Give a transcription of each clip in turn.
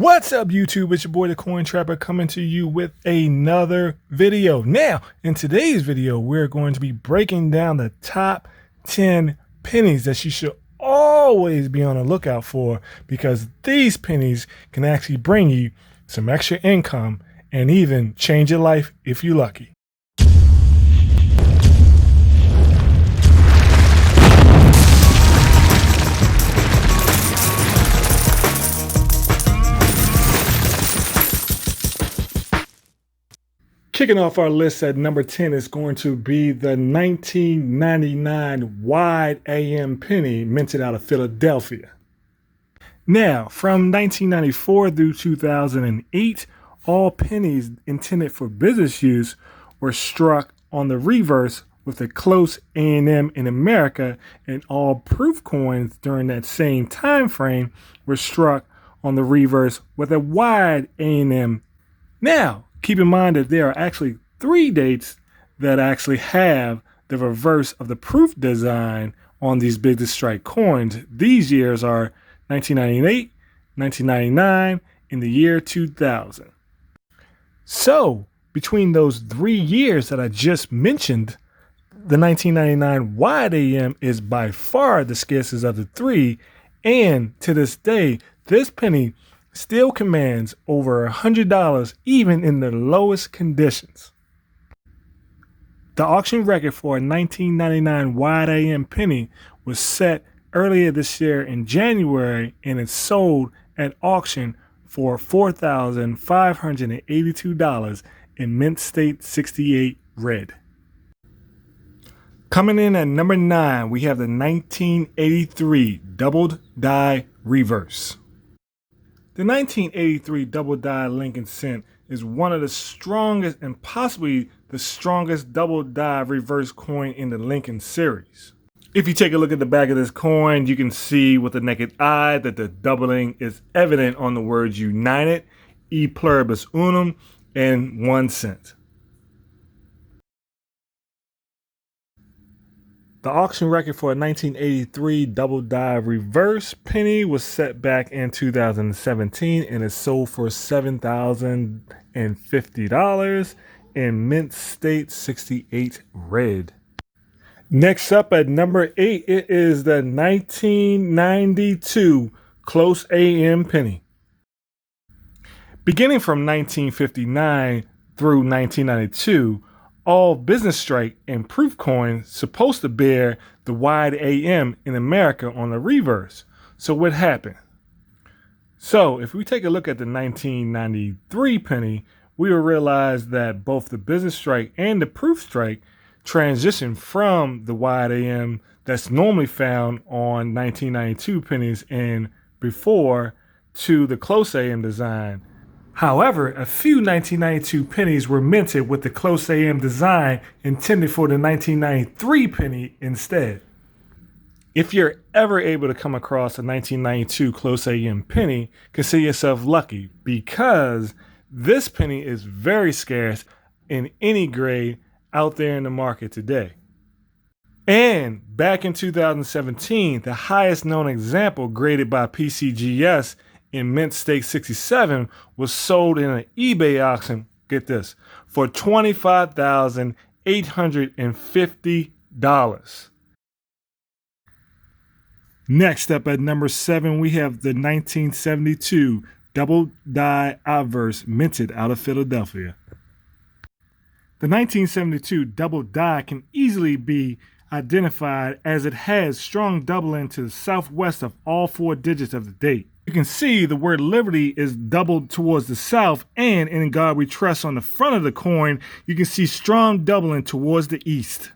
What's up, YouTube? It's your boy, the Coin Trapper, coming to you with another video. Now, in today's video, we're going to be breaking down the top 10 pennies that you should always be on the lookout for, because these pennies can actually bring you some extra income and even change your life if you're lucky. Kicking off our list at number 10 is going to be the 1999 wide AM penny minted out of Philadelphia. Now, from 1994 through 2008, all pennies intended for business use were struck on the reverse with a close A&M in America, and all proof coins during that same time frame were struck on the reverse with a wide A&M. Now, keep in mind that there are actually 3 dates that actually have the reverse of the proof design on these business strike coins. These years are 1998, 1999, and the year 2000. So, between those 3 years that I just mentioned, the 1999 wide AM is by far the scarcest of the 3, and to this day, this penny still commands over $100 even in the lowest conditions. The auction record for a 1999 wide AM penny was set earlier this year in January, and it sold at auction for $4,582 in mint state 68 red. Coming in at number 9, we have the 1983 doubled die reverse. The 1983 double die Lincoln cent is one of the strongest and possibly the strongest double die reverse coin in the Lincoln series. If you take a look at the back of this coin, you can see with the naked eye that the doubling is evident on the words united, e pluribus unum, and 1 cent. The auction record for a 1983 double die reverse penny was set back in 2017 and is sold for $7,050 in mint state 68 red. Next up at number 8, it is the 1992 close AM penny. Beginning from 1959 through 1992, all business strike and proof coins supposed to bear the wide AM in America on the reverse. So what happened? So if we take a look at the 1993 penny, we will realize that both the business strike and the proof strike transitioned from the wide AM that's normally found on 1992 pennies and before to the close AM design. However, a few 1992 pennies were minted with the close AM design intended for the 1993 penny instead. If you're ever able to come across a 1992 close AM penny, consider yourself lucky, because this penny is very scarce in any grade out there in the market today. And back in 2017, the highest known example graded by PCGS in mint stake 67 was sold in an eBay auction, get this, for $25,850. Next up at number 7, we have the 1972 double die obverse minted out of Philadelphia. The 1972 double die can easily be identified as it has strong doubling to the southwest of all 4 digits of the date. You can see the word liberty is doubled towards the south, and in God we trust on the front of the coin, you can see strong doubling towards the east.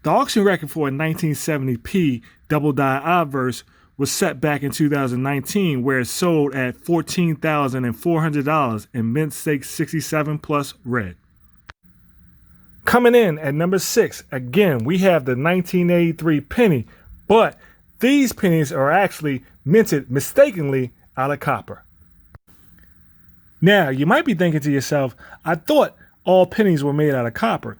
The auction record for a 1970p double die obverse was set back in 2019, where it sold at $14,400 in mint stake 67 plus red. Coming in at number 6, again, we have the 1983 penny, but these pennies are actually minted mistakenly out of copper. Now, you might be thinking to yourself, I thought all pennies were made out of copper.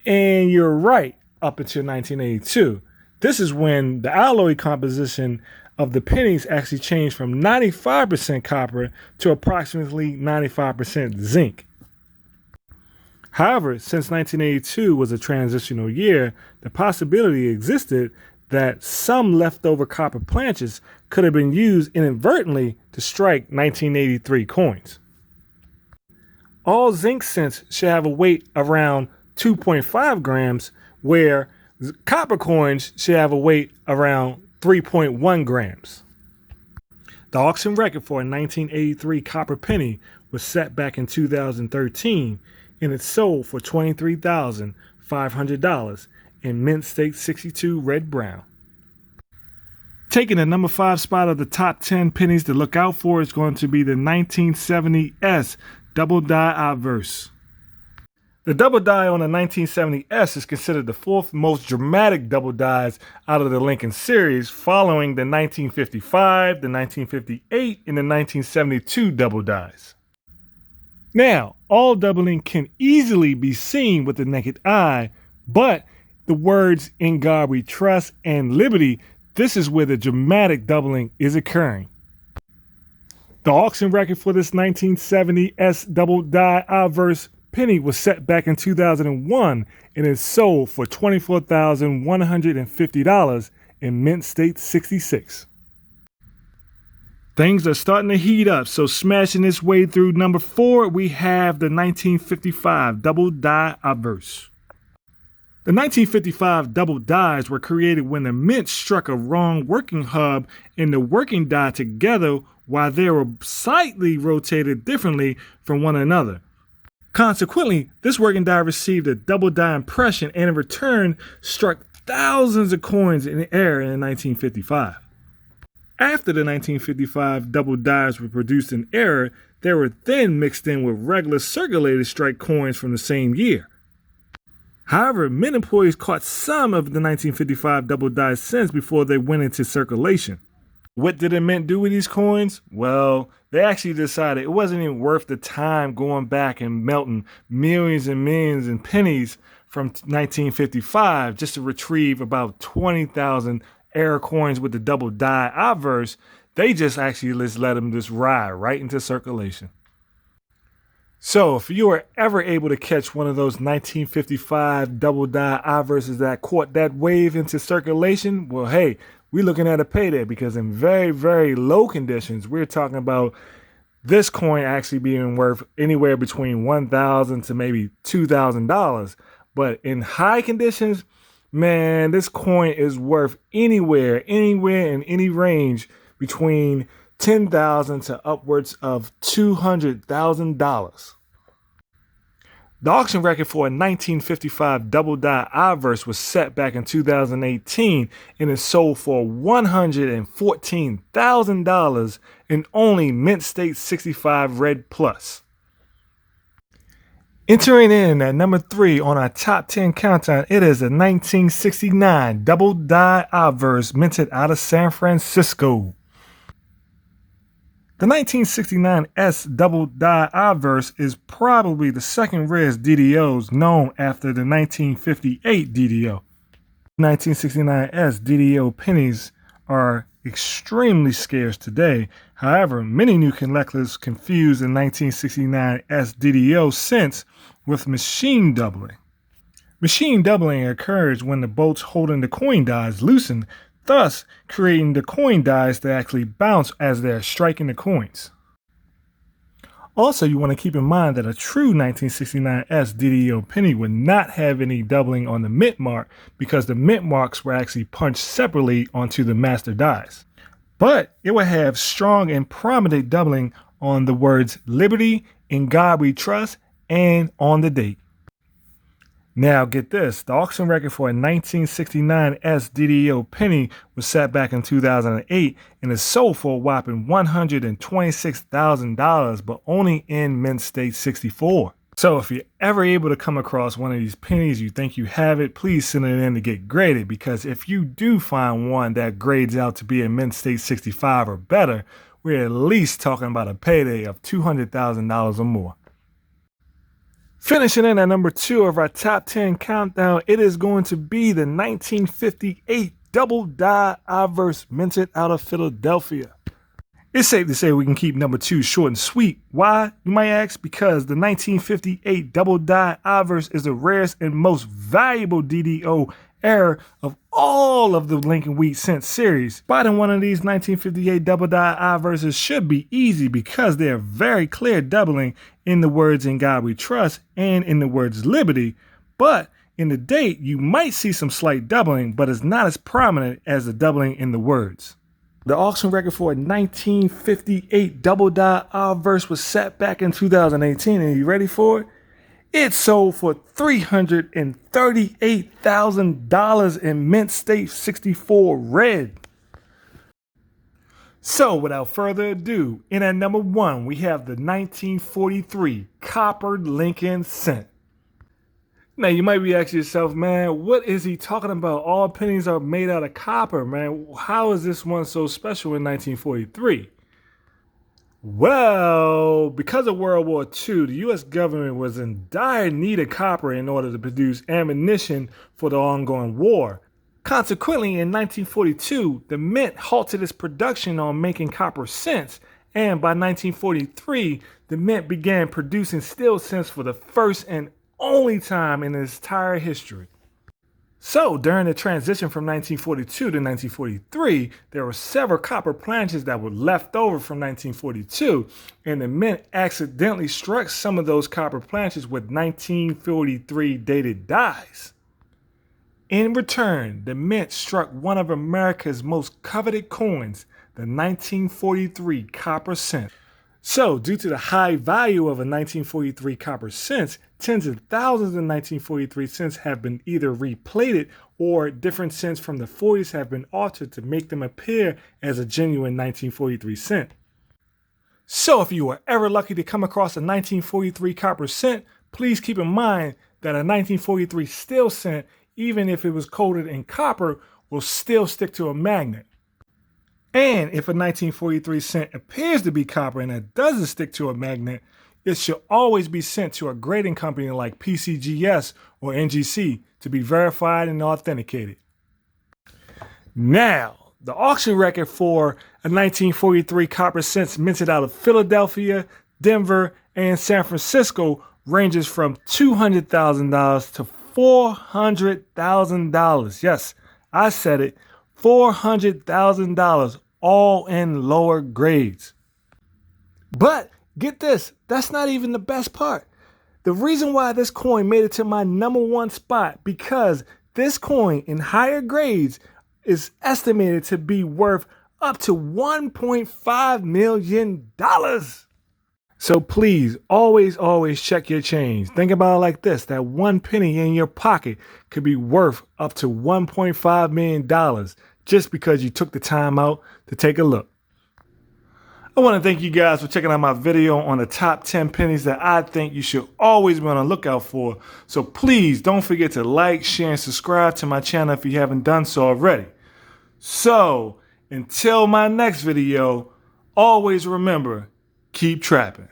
And you're right, up until 1982. This is when the alloy composition of the pennies actually changed from 95% copper to approximately 95% zinc. However, since 1982 was a transitional year, the possibility existed that some leftover copper planches could have been used inadvertently to strike 1983 coins. All zinc cents should have a weight around 2.5 grams, where copper coins should have a weight around 3.1 grams. The auction record for a 1983 copper penny was set back in 2013, and it sold for $23,500 in mint state 62 red brown. Taking the number 5 spot of the top 10 pennies to look out for is going to be the 1970S double die obverse. The double die on the 1970S is considered the fourth most dramatic double dies out of the Lincoln series, following the 1955, the 1958, and the 1972 double dies. Now, all doubling can easily be seen with the naked eye, but the words "In God We Trust" and "Liberty," this is where the dramatic doubling is occurring. The auction record for this 1970S double die obverse penny was set back in 2001 and is sold for $24,150 in mint state 66. Things are starting to heat up, so smashing its way through number 4, we have the 1955 double die obverse. The 1955 double dies were created when the mint struck a wrong working hub and the working die together while they were slightly rotated differently from one another. Consequently, this working die received a double die impression and in return struck thousands of coins in the air in 1955. After the 1955 double dies were produced in error, they were then mixed in with regular circulated strike coins from the same year. However, mint employees caught some of the 1955 double die cents before they went into circulation. What did the mint do with these coins? Well, they actually decided it wasn't even worth the time going back and melting millions and millions in pennies from 1955 just to retrieve about 20,000 error coins with the double die obverse. They just actually just let them just ride right into circulation. So if you are ever able to catch one of those 1955 double die obverses that caught that wave into circulation, well, hey, we're looking at a payday, because in very, very low conditions, we're talking about this coin actually being worth anywhere between $1,000 to maybe $2,000. But in high conditions, man, this coin is worth anywhere in any range between $10,000 to upwards of $200,000. The auction record for a 1955 double die obverse was set back in 2018 and is sold for $114,000 in only mint state 65 red plus. Entering in at number 3 on our top 10 countdown, it is a 1969 double die obverse minted out of San Francisco. The 1969S double die obverse is probably the second rarest DDOs known after the 1958 DDO. 1969S DDO pennies are extremely scarce today. However, many new collectors confuse the 1969S DDO cents with machine doubling. Machine doubling occurs when the bolts holding the coin dies loosen, thus creating the coin dies that actually bounce as they're striking the coins. Also, you want to keep in mind that a true 1969S DDO penny would not have any doubling on the mint mark, because the mint marks were actually punched separately onto the master dies. But it would have strong and prominent doubling on the words "Liberty," "In God We Trust," and on the date. Now get this, the auction record for a 1969S DDO penny was set back in 2008 and is sold for a whopping $126,000, but only in mint state 64. So if you're ever able to come across one of these pennies, you think you have it, please send it in to get graded, because if you do find one that grades out to be a mint state 65 or better, we're at least talking about a payday of $200,000 or more. Finishing in at number 2 of our top 10 countdown, it is going to be the 1958 double die I-verse minted out of Philadelphia. It's safe to say we can keep number 2 short and sweet. Why, you might ask? Because the 1958 double die I-verse is the rarest and most valuable DDO error of all of the Lincoln Wheat Cent series. Spotting one of these 1958 double die I-verses should be easy because they are very clear doubling in the words "In God We Trust" and in the words "Liberty," but in the date you might see some slight doubling, but it's not as prominent as the doubling in the words. The auction record for a 1958 double die I-verse was set back in 2018, and you ready for it? It sold for $338,000 in Mint State 64 red. So without further ado, in at number 1 we have the 1943 coppered Lincoln Cent. Now you might be asking yourself, man, what is he talking about? All pennies are made out of copper, man. How is this one so special in 1943? Well, because of World War II, the U.S. government was in dire need of copper in order to produce ammunition for the ongoing war. Consequently, in 1942, the Mint halted its production on making copper cents, and by 1943, the Mint began producing steel cents for the first and only time in its entire history. So during the transition from 1942 to 1943, there were several copper planches that were left over from 1942, and the Mint accidentally struck some of those copper planches with 1943 dated dies. In return, the Mint struck one of America's most coveted coins, the 1943 copper cent. So, due to the high value of a 1943 copper cents, tens of thousands of 1943 cents have been either replated or different cents from the 40s have been altered to make them appear as a genuine 1943 cent. So, if you are ever lucky to come across a 1943 copper cent, please keep in mind that a 1943 steel cent, even if it was coated in copper, will still stick to a magnet. And if a 1943 cent appears to be copper and it doesn't stick to a magnet, it should always be sent to a grading company like PCGS or NGC to be verified and authenticated. Now, the auction record for a 1943 copper cents minted out of Philadelphia, Denver, and San Francisco ranges from $200,000 to $400,000. Yes, I said it, $400,000. All in lower grades. But get this, that's not even the best part. The reason why this coin made it to my number 1 spot, because this coin in higher grades is estimated to be worth up to $1.5 million. So please, always check your change. Think about it like this, that 1 penny in your pocket could be worth up to $1.5 million. Just because you took the time out to take a look. I want to thank you guys for checking out my video on the top 10 pennies that I think you should always be on the lookout for. So please don't forget to like, share, and subscribe to my channel if you haven't done so already. So until my next video, always remember, keep trapping.